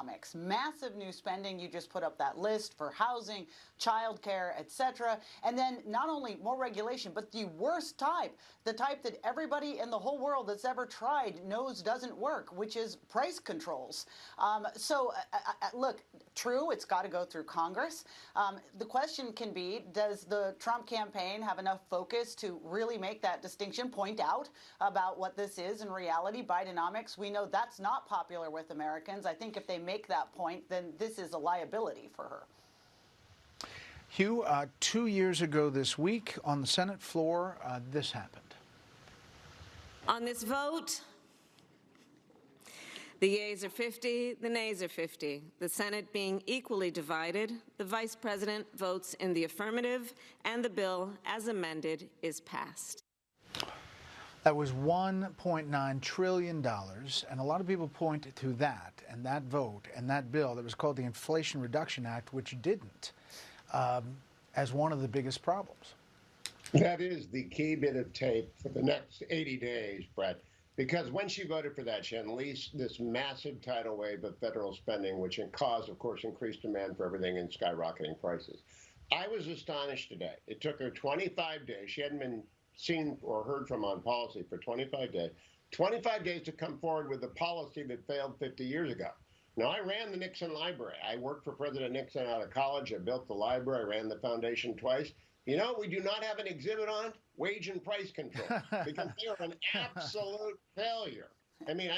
Bidenomics. Massive new spending. You just put up that list for housing, childcare, etc. And then not only more regulation, but the worst type, the type that everybody in the whole world that's ever tried knows doesn't work, which is price controls. Look, true, it's got to go through Congress. The question can be, does the Trump campaign have enough focus to really make that distinction, point out about what this is in reality, Bidenomics? We know that's not popular with Americans. I think if they make that point, then this is a liability for her. Hugh, 2 years ago this week on the Senate floor, this happened. On this vote, the yeas are 50, the nays are 50. The Senate being equally divided, the Vice President votes in the affirmative, and the bill, as amended, is passed. That was $1.9 trillion, and a lot of people point to that and that vote and that bill that was called the Inflation Reduction Act, which didn't, as one of the biggest problems. That is the key bit of tape for the next 80 days, Brett, because when she voted for that, she unleashed this massive tidal wave of federal spending, which caused, of course, increased demand for everything and skyrocketing prices. I was astonished today. It took her 25 days. She hadn't been seen or heard from on policy for 25 days. 25 days to come forward with a policy that failed 50 years ago. Now, I ran the Nixon Library. I worked for President Nixon out of college. I built the library. I ran the foundation twice. You know, we do not have an exhibit on wage and price control because they are an absolute failure. I mean,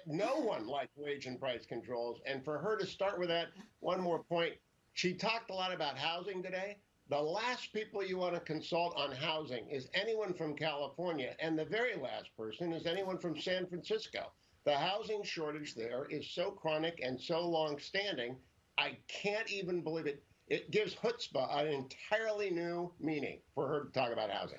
no one liked wage and price controls. And for her to start with that, one more point, she talked a lot about housing today. The last people you want to consult on housing is anyone from California, and the very last person is anyone from San Francisco. The housing shortage there is so chronic and so long-standing, I can't even believe it. It gives chutzpah an entirely new meaning for her to talk about housing.